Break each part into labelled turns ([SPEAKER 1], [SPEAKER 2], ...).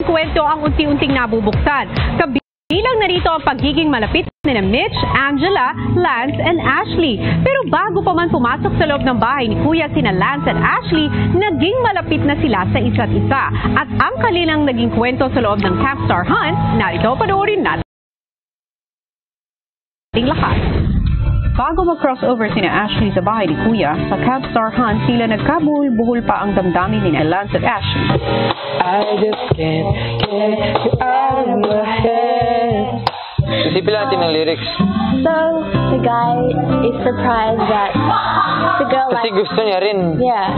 [SPEAKER 1] kwento ang unti-unting nabubuksan. Kabilang narito ang pagiging malapit ni Mitch, Angela, Lance, and Ashley. Pero bago pa man pumasok sa loob ng bahay ni Kuya sina Lance at Ashley, naging malapit na sila sa isa't isa. At ang kanilang naging kwento sa loob ng Camp Star Hunt, narito panoorin natin lakas. Bago mag-crossover sina Ashley sa bahay ni Kuya, sa Camp Star Hunt, tila nagkabuhol-buhol pa ang damdamin ni Lance at Ashley.
[SPEAKER 2] I just can't get you out of my head. Isipin natin ang lyrics.
[SPEAKER 3] So, the guy is surprised that the girl
[SPEAKER 2] Kasi gusto niya rin.
[SPEAKER 3] Yeah.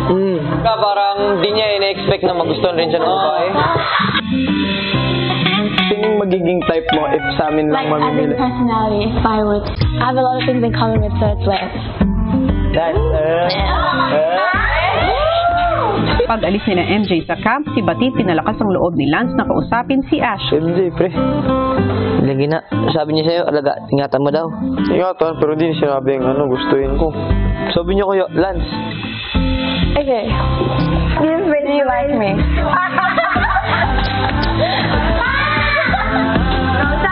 [SPEAKER 2] Parang di niya ina-expect na magustuhan rin siya ng babae. Sino magiging type mo if sa amin lang
[SPEAKER 3] Like, as in
[SPEAKER 2] mamimili?
[SPEAKER 3] personality, if I would, I have a lot of things in common with, so it's Lance.
[SPEAKER 1] Pag-alis ni na MJ sa camp, si Batit pinalakas ang loob ni Lance na kausapin si Ashley.
[SPEAKER 2] MJ, pre.
[SPEAKER 4] Lagi na, sabi niya sa'yo, alaga, ingatan mo daw.
[SPEAKER 2] Ingatan, pero di niya sinabi yung gustuin ko. Sabi niya kuya, Lance.
[SPEAKER 3] Okay. Do you like me?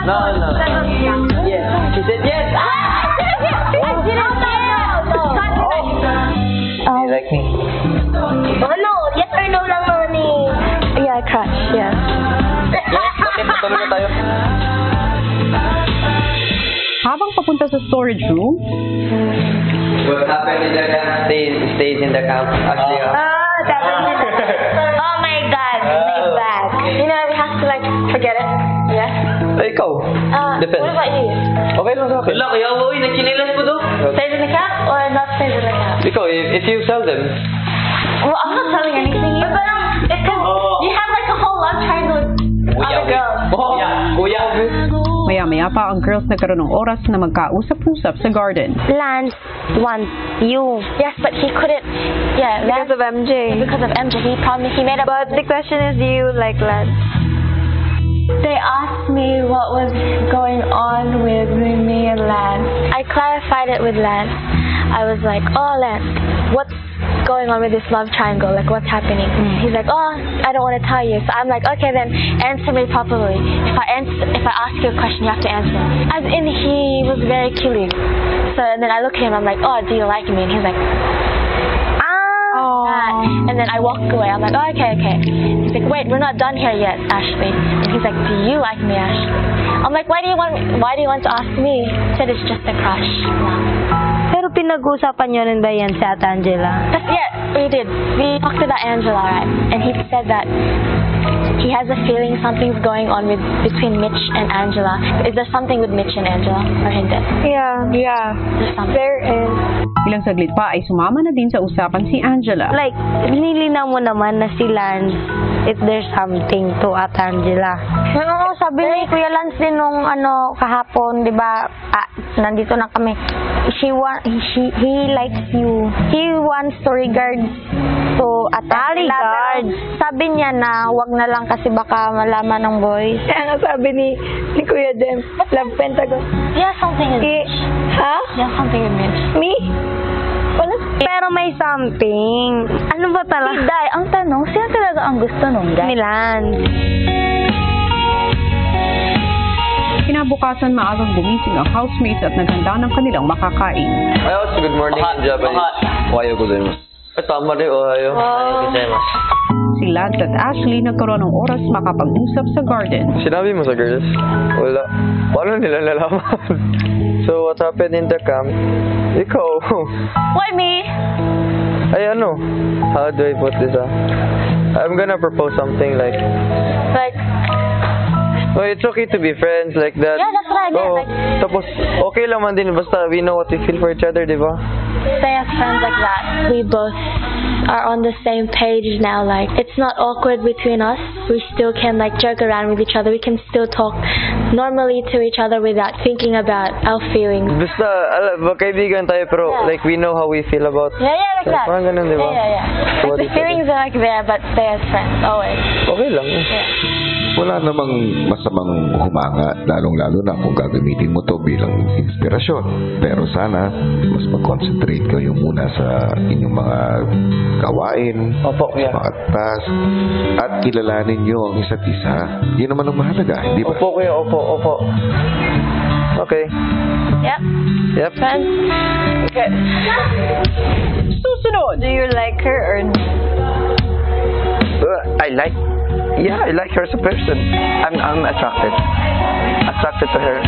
[SPEAKER 2] No. Yes. She said yes.
[SPEAKER 3] I didn't say no.
[SPEAKER 2] Do you like me?
[SPEAKER 3] No, yes or no lang naman eh. Yeah, crush, yeah.
[SPEAKER 2] Yes, patuloy na tayo.
[SPEAKER 1] Habang papunta sa storage room,
[SPEAKER 2] What happened in the camp stays in the camp. Actually,
[SPEAKER 3] Oh my God, my bad. You know, we have to like forget it. Yeah.
[SPEAKER 2] ikaw. Depends.
[SPEAKER 3] What about you?
[SPEAKER 2] Okay lang sa akin. Wala, kaya uwi, nagkinilas mo daw.
[SPEAKER 3] Stay in the camp or not stay in the camp?
[SPEAKER 2] Ikaw, if you sell them.
[SPEAKER 3] Well, I'm not telling anything. But it's because you have like a whole love triangle with other girls.
[SPEAKER 2] Kuya.
[SPEAKER 1] maya-maya pa ang girls nagkaroon ng oras na magkausap-usap sa garden.
[SPEAKER 5] Lance wants you.
[SPEAKER 3] Yes, but he couldn't. Yeah,
[SPEAKER 5] Because of MJ.
[SPEAKER 3] Because of MJ, he promised. He made a.
[SPEAKER 5] But the question is, do you like Lance?
[SPEAKER 3] They asked me what was going on with me and Lance. I clarified it with Lance. I was like, oh, Lance, what's going on with this love triangle? Like, what's happening? He's like, oh, I don't want to tell you. So I'm like, okay, then answer me properly. If I ask you a question, you have to answer. As in, he was very killing. So and then I look at him, I'm like, oh, do you like me? And he's like, and then I walk away. I'm like, oh, okay. He's like, wait, we're not done here yet, Ashley. And he's like, do you like me, Ashley? I'm like, why do you want to ask me? He said it's just a crush.
[SPEAKER 5] Pero pinag-usapan niyo rin ba yan si Ate Angela?
[SPEAKER 3] Yeah, we did. We talked about Angela, right? And he said that he has a feeling something's going on between Mitch and Angela. Is there something with Mitch and Angela? Or hindi?
[SPEAKER 5] Yeah.
[SPEAKER 3] There's something.
[SPEAKER 5] There is.
[SPEAKER 1] Ilang saglit pa ay sumama na din sa usapan si Angela.
[SPEAKER 5] Like, nilinaw mo naman na si Lance, if there's something to Ate Angela. Oo, sabi ni Kuya Lance din nung kahapon, di ba, nandito na kami. He likes you. He wants to regard to Ate Angela. Sabi niya na wag na lang kasi baka malaman ng boys. Kaya nga sabi ni Kuya Jem, Love Pentagon.
[SPEAKER 3] Yeah, something with Mitch.
[SPEAKER 5] Ha?
[SPEAKER 3] Yeah, something with Mitch.
[SPEAKER 5] Me? Pero may something. Ano ba talaga?
[SPEAKER 3] Si Day, ang tanong, sino talaga ang gusto nung Day?
[SPEAKER 5] Ni Lance.
[SPEAKER 1] Kinabukasan maagang gumising ang housemates at naghanda ng kanilang makakain.
[SPEAKER 2] Ayaw, good morning in Japanese. Ohayo gozaimasu. Tama rin, ohayo.
[SPEAKER 1] Si Lance at Ashley nagkaroon ng oras makapag-usap sa garden.
[SPEAKER 2] Sinabi mo sa girls? Wala. Paano nila nalaman? So, what happened in the camp? Ikaw.
[SPEAKER 3] Why me?
[SPEAKER 2] Ay, how do I put this I'm gonna propose something like, oh, it's okay to be friends like that.
[SPEAKER 3] Yeah, that's what I meant.
[SPEAKER 2] Oh,
[SPEAKER 3] Like,
[SPEAKER 2] tapos, okay lang man din, basta we know what we feel for each other, di ba?
[SPEAKER 3] stay as friends like that. We both are on the same page now. Like, it's not awkward between us. We still can like joke around with each other. We can still talk normally to each other without thinking about our feelings.
[SPEAKER 2] Basta, magkaibigan tayo, pero like we know how we feel about.
[SPEAKER 3] Yeah, like that.
[SPEAKER 2] Parang ganun, di ba?
[SPEAKER 3] Yeah.
[SPEAKER 2] So,
[SPEAKER 3] Like, the feelings are like there, but stay as friends always.
[SPEAKER 2] Okay lang.
[SPEAKER 3] Yeah.
[SPEAKER 6] Wala namang masamang humanga, lalong-lalo na kung gagamitin mo to bilang inspirasyon. Pero sana, mas mag-concentrate kayo muna sa inyong mga gawain,
[SPEAKER 2] Opo,
[SPEAKER 6] sa
[SPEAKER 2] kuya.
[SPEAKER 6] mga task, at kilalanin nyo ang isa't isa. Yun naman ang mahalaga, hindi ba?
[SPEAKER 2] Opo, kuya. Opo. Okay.
[SPEAKER 3] Yep.
[SPEAKER 2] Yep.
[SPEAKER 3] Friends. Okay.
[SPEAKER 1] Susunod.
[SPEAKER 3] Do you like her or
[SPEAKER 2] I like her as a person. I'm attracted to her.